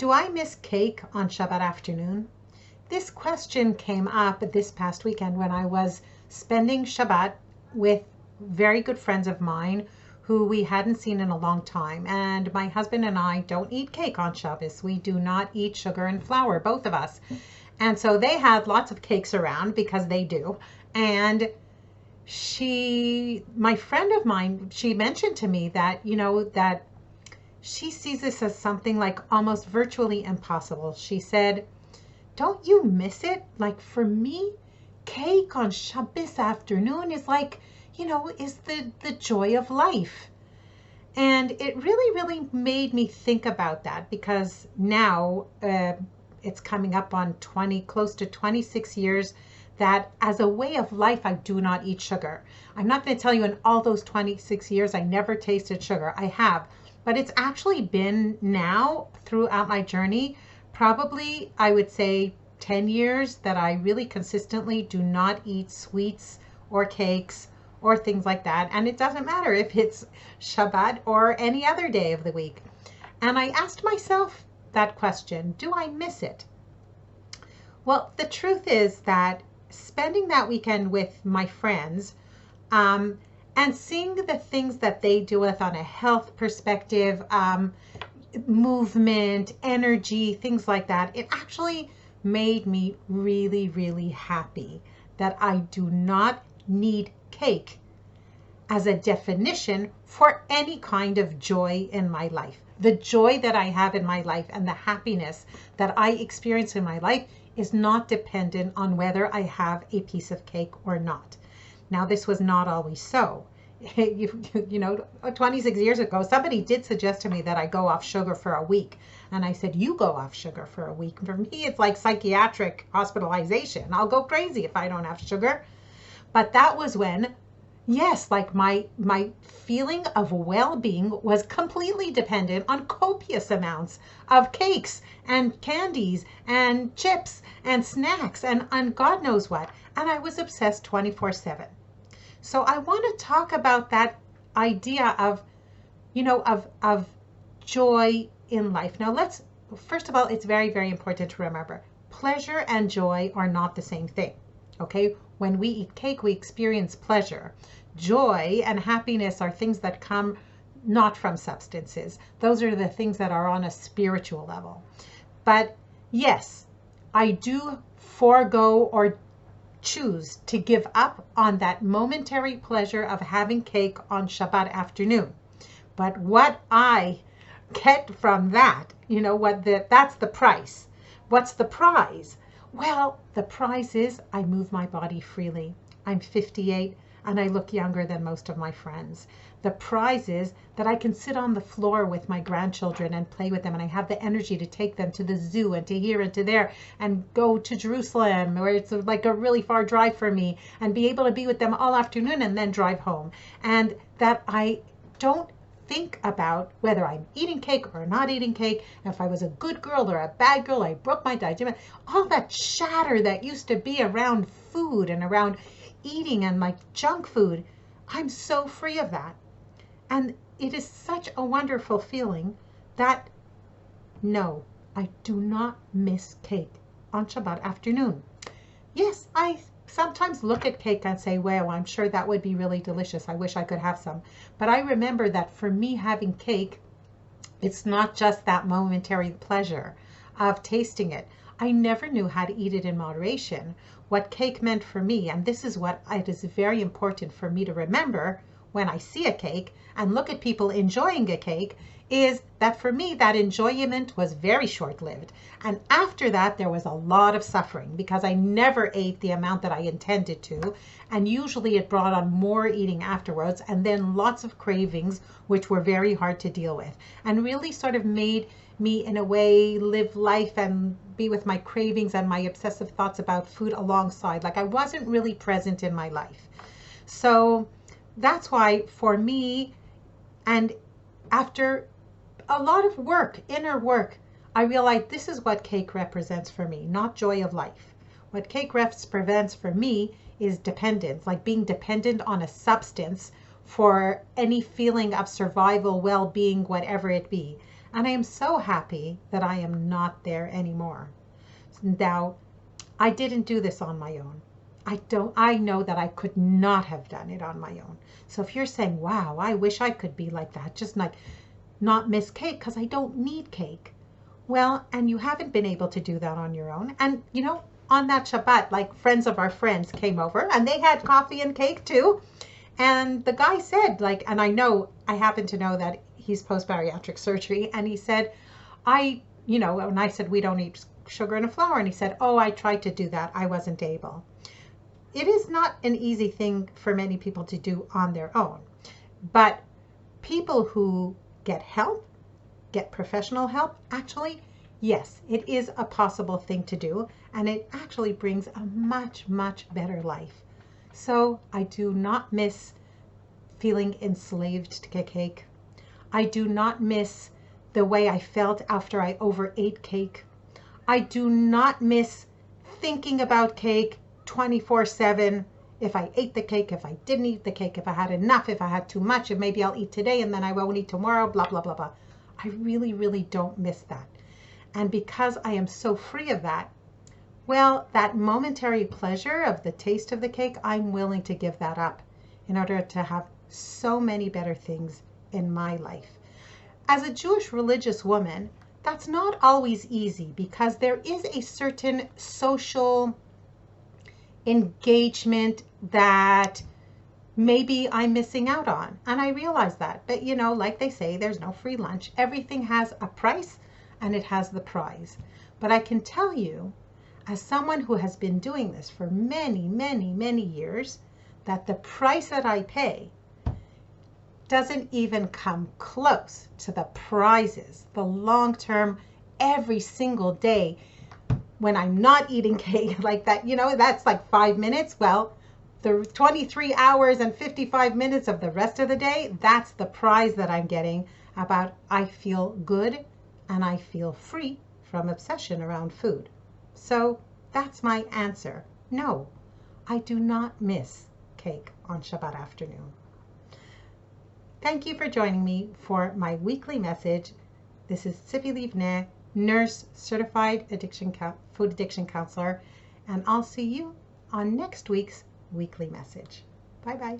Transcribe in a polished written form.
Do I miss cake on Shabbat afternoon? This question came up this past weekend when I was spending Shabbat with very good friends of mine who we hadn't seen in a long time. And my husband and I don't eat cake on Shabbos. We do not eat sugar and flour, both of us. And so they had lots of cakes around because they do. And my friend of mine, she mentioned to me that, that she sees this as something like almost virtually impossible. She said, don't you miss it? Like for me, cake on Shabbos afternoon is like, is the joy of life. And it really, really made me think about that because now it's coming up on close to 26 years that as a way of life, I do not eat sugar. I'm not going to tell you in all those 26 years, I never tasted sugar. I have. But it's actually been now throughout my journey, probably I would say 10 years that I really consistently do not eat sweets or cakes or things like that. And it doesn't matter if it's Shabbat or any other day of the week. And I asked myself that question, do I miss it? Well, the truth is that spending that weekend with my friends, and seeing the things that they deal with on a health perspective, movement, energy, things like that, it actually made me really, really happy that I do not need cake as a definition for any kind of joy in my life. The joy that I have in my life and the happiness that I experience in my life is not dependent on whether I have a piece of cake or not. Now, this was not always so. 26 years ago, somebody did suggest to me that I go off sugar for a week. And I said, you go off sugar for a week. For me, it's like psychiatric hospitalization. I'll go crazy if I don't have sugar. But that was when, yes, like my feeling of well-being was completely dependent on copious amounts of cakes and candies and chips and snacks and God knows what. And I was obsessed 24/7. So I want to talk about that idea of, of joy in life. Now first of all, it's very, very important to remember, pleasure and joy are not the same thing, okay? When we eat cake, we experience pleasure. Joy and happiness are things that come not from substances. Those are the things that are on a spiritual level. But yes, I do forego or choose to give up on that momentary pleasure of having cake on Shabbat afternoon. But what I get from that, that's the price. What's the prize? Well, the prize is I move my body freely. I'm 58 and I look younger than most of my friends. The prize is that I can sit on the floor with my grandchildren and play with them, and I have the energy to take them to the zoo and to here and to there and go to Jerusalem, where it's like a really far drive for me, and be able to be with them all afternoon and then drive home. And that I don't think about whether I'm eating cake or not eating cake, if I was a good girl or a bad girl, I broke my diet, all that chatter that used to be around food and around eating and like junk food. I'm so free of that. And it is such a wonderful feeling that, no, I do not miss cake on Shabbat afternoon. Yes, I sometimes look at cake and say, well, I'm sure that would be really delicious. I wish I could have some. But I remember that for me, having cake, it's not just that momentary pleasure of tasting it. I never knew how to eat it in moderation. What cake meant for me, and this is what it is very important for me to remember when I see a cake and look at people enjoying a cake, is that for me, that enjoyment was very short-lived. And after that, there was a lot of suffering because I never ate the amount that I intended to. And usually it brought on more eating afterwards, and then lots of cravings, which were very hard to deal with, and really sort of made me, in a way, live life and be with my cravings and my obsessive thoughts about food alongside. Like I wasn't really present in my life. So that's why for me, and after a lot of work, inner work, I realized this is what cake represents for me, not joy of life. What cake represents for me is dependence, like being dependent on a substance for any feeling of survival, well-being, whatever it be. And I am so happy that I am not there anymore. Now, I didn't do this on my own. I know that I could not have done it on my own. So if you're saying, wow, I wish I could be like that, just like not miss cake because I don't need cake. Well, and you haven't been able to do that on your own. And on that Shabbat, like friends of our friends came over and they had coffee and cake too. And the guy said, like, and I happen to know that he's post-bariatric surgery. And he said, and I said, we don't eat sugar and flour. And he said, oh, I tried to do that. I wasn't able. It is not an easy thing for many people to do on their own. But people who get help, get professional help, actually, yes, it is a possible thing to do. And it actually brings a much, much better life. So I do not miss feeling enslaved to cake. I do not miss the way I felt after I overate cake. I do not miss thinking about cake 24/7. If I ate the cake, if I didn't eat the cake, if I had enough, if I had too much, if maybe I'll eat today and then I won't eat tomorrow, blah, blah, blah, blah. I really, really don't miss that. And because I am so free of that, well, that momentary pleasure of the taste of the cake, I'm willing to give that up in order to have so many better things in my life. As a Jewish religious woman, that's not always easy because there is a certain social engagement that maybe I'm missing out on. And I realize that. But like they say, there's no free lunch. Everything has a price and it has the prize. But I can tell you, as someone who has been doing this for many, many, many years, that the price that I pay doesn't even come close to the prizes, the long-term, every single day when I'm not eating cake like that, that's like 5 minutes. Well, the 23 hours and 55 minutes of the rest of the day, that's the prize that I'm getting about I feel good and I feel free from obsession around food. So that's my answer. No, I do not miss cake on Shabbat afternoon. Thank you for joining me for my weekly message. This is Tzipi Livne, nurse, certified food addiction counselor, and I'll see you on next week's weekly message. Bye-bye.